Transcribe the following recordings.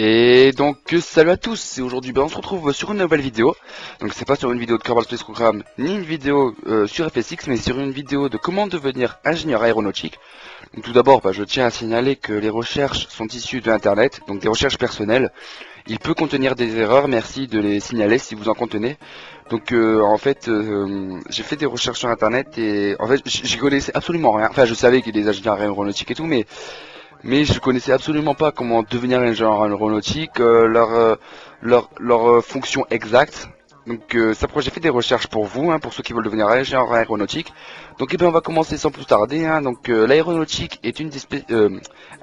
Et donc salut à tous, et aujourd'hui on se retrouve sur une nouvelle vidéo. Donc c'est pas sur une vidéo de Kerbal Space Program ni une vidéo sur FSX, mais sur une vidéo de comment devenir ingénieur aéronautique. Donc tout d'abord je tiens à signaler que les recherches sont issues de internet, donc des recherches personnelles. Il peut contenir des erreurs, merci de les signaler si vous en contenez. Donc j'ai fait des recherches sur internet et en fait j'y connaissais absolument rien. Enfin je savais qu'il y a des ingénieurs aéronautiques et tout, mais je connaissais absolument pas comment devenir ingénieur aéronautique, leur fonction exacte. Donc j'ai fait des recherches pour vous, pour ceux qui veulent devenir ingénieur aéronautique. Donc on va commencer sans plus tarder. Donc l'aéronautique est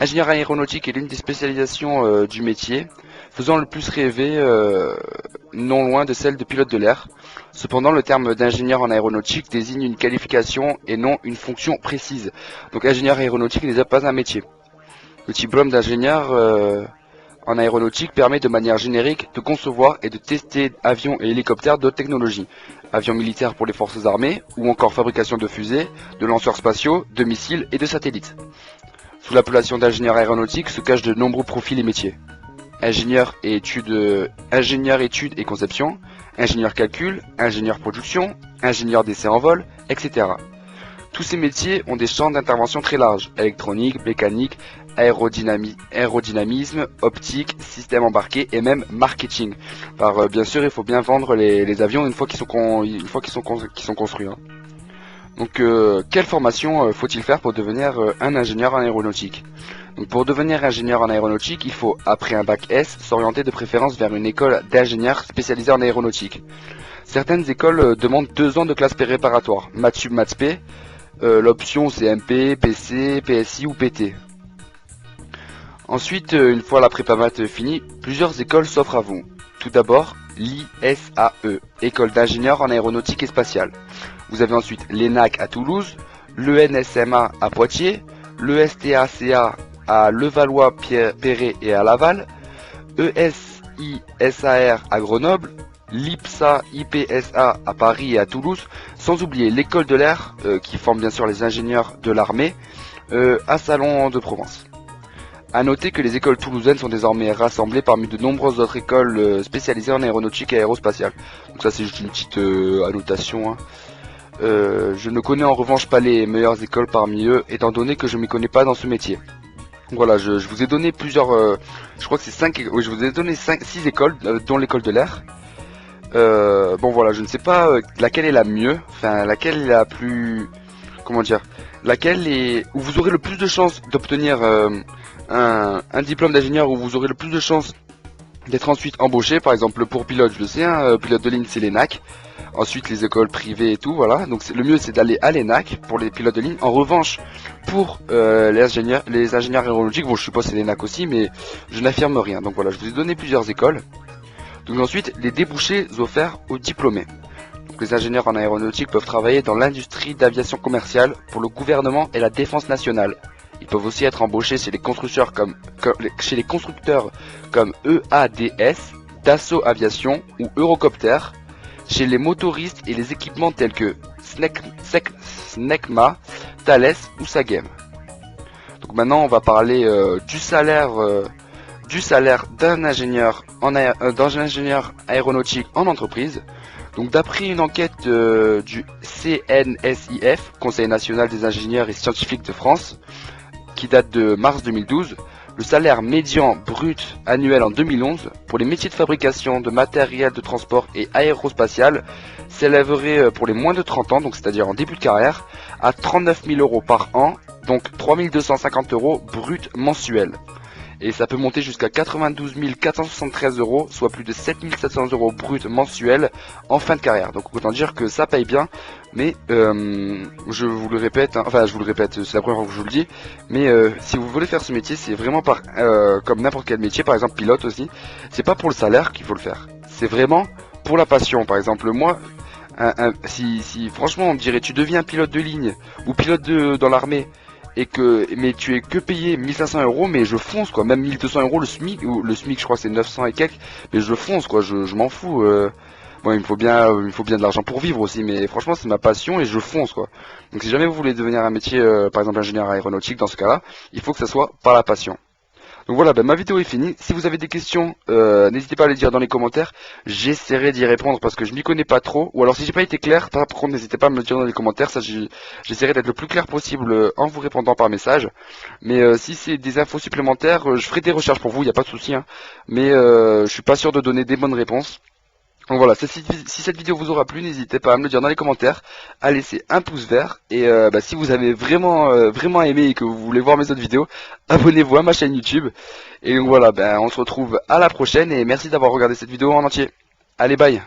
ingénieur aéronautique est l'une des spécialisations du métier, faisant le plus rêver, non loin de celle de pilote de l'air. Cependant, le terme d'ingénieur en aéronautique désigne une qualification et non une fonction précise. Donc ingénieur aéronautique n'est pas un métier. Le diplôme d'ingénieur en aéronautique permet de manière générique de concevoir et de tester avions et hélicoptères de haute technologie, avions militaires pour les forces armées, ou encore fabrication de fusées, de lanceurs spatiaux, de missiles et de satellites. Sous l'appellation d'ingénieur aéronautique se cachent de nombreux profils et métiers. Ingénieur études et conception, ingénieur calcul, ingénieur production, ingénieur d'essai en vol, etc. Tous ces métiers ont des champs d'intervention très larges, électronique, mécanique, aérodynamisme, optique, système embarqué et même marketing. Bien sûr, il faut bien vendre les avions une fois qu'ils sont construits. Donc, quelle formation faut-il faire pour devenir un ingénieur en aéronautique? Donc, pour devenir ingénieur en aéronautique, il faut, après un bac S, s'orienter de préférence vers une école d'ingénieurs spécialisée en aéronautique. Certaines écoles demandent 2 ans de classe préparatoire, maths sub, maths p. L'option c'est MP, PC, PSI ou PT. Ensuite, une fois la prépa maths finie, plusieurs écoles s'offrent à vous. Tout d'abord, l'ISAE, École d'ingénieurs en aéronautique et spatiale. Vous avez ensuite l'ENAC à Toulouse, l'ENSMA à Poitiers, l'ESTACA à Levallois-Perret et à Laval, ESISAR à Grenoble, l'IPSA à Paris et à Toulouse, sans oublier l'école de l'air, qui forme bien sûr les ingénieurs de l'armée, à Salon de Provence. A noter que les écoles toulousaines sont désormais rassemblées parmi de nombreuses autres écoles spécialisées en aéronautique et aérospatiale. Donc ça c'est juste une petite annotation. Je ne connais en revanche pas les meilleures écoles parmi eux, étant donné que je ne m'y connais pas dans ce métier. Donc voilà, je vous ai donné plusieurs, je crois que c'est 5, oui, je vous ai donné 6 écoles, dont l'école de l'air. Bon voilà, je ne sais pas laquelle est la mieux, enfin laquelle est la plus, comment dire, laquelle est où vous aurez le plus de chances d'obtenir un diplôme d'ingénieur, où vous aurez le plus de chances d'être ensuite embauché. Par exemple pour pilote, je le sais, pilote de ligne c'est l'ENAC. Ensuite les écoles privées et tout, voilà. Donc le mieux c'est d'aller à l'ENAC pour les pilotes de ligne. En revanche, pour les ingénieurs aéronautiques, bon je suppose c'est l'ENAC aussi, mais je n'affirme rien. Donc voilà, je vous ai donné plusieurs écoles. Donc ensuite, les débouchés offerts aux diplômés. Donc les ingénieurs en aéronautique peuvent travailler dans l'industrie d'aviation commerciale pour le gouvernement et la défense nationale. Ils peuvent aussi être embauchés chez les constructeurs comme EADS, Dassault Aviation ou Eurocopter, chez les motoristes et les équipements tels que Snecma, Thales ou Sagem. Donc maintenant, on va parler du salaire d'un ingénieur aéronautique en entreprise. Donc d'après une enquête du CNSIF, Conseil national des ingénieurs et scientifiques de France, qui date de mars 2012, le salaire médian brut annuel en 2011 pour les métiers de fabrication de matériel de transport et aérospatial s'élèverait pour les moins de 30 ans, donc c'est-à-dire en début de carrière, à 39 000 euros par an, donc 3 250 euros brut mensuels. Et ça peut monter jusqu'à 92 473 euros, soit plus de 7 700 euros brut mensuels en fin de carrière. Donc autant dire que ça paye bien, mais je vous le répète, c'est la première fois que je vous le dis, mais si vous voulez faire ce métier, c'est vraiment comme n'importe quel métier, par exemple pilote aussi, c'est pas pour le salaire qu'il faut le faire, c'est vraiment pour la passion. Par exemple moi, si franchement on me dirait tu deviens pilote de ligne ou pilote dans l'armée, mais tu es que payé 1500 euros, mais je fonce quoi, même 1200 euros le SMIC, ou le SMIC je crois c'est 900 et quelques, mais je fonce quoi, je m'en fous. Bon, il me faut bien de l'argent pour vivre aussi, mais franchement c'est ma passion et je fonce quoi. Donc si jamais vous voulez devenir un métier, par exemple ingénieur aéronautique, dans ce cas-là, il faut que ça soit par la passion. Donc voilà, ma vidéo est finie. Si vous avez des questions, n'hésitez pas à les dire dans les commentaires. J'essaierai d'y répondre parce que je m'y connais pas trop. Ou alors si j'ai pas été clair, par contre n'hésitez pas à me le dire dans les commentaires. Ça, j'essaierai d'être le plus clair possible en vous répondant par message. Mais si c'est des infos supplémentaires, je ferai des recherches pour vous, il n'y a pas de souci. Hein. Mais je suis pas sûr de donner des bonnes réponses. Donc voilà, si cette vidéo vous aura plu, n'hésitez pas à me le dire dans les commentaires, à laisser un pouce vert, et si vous avez vraiment aimé et que vous voulez voir mes autres vidéos, abonnez-vous à ma chaîne YouTube. Et donc voilà, on se retrouve à la prochaine, et merci d'avoir regardé cette vidéo en entier. Allez, bye!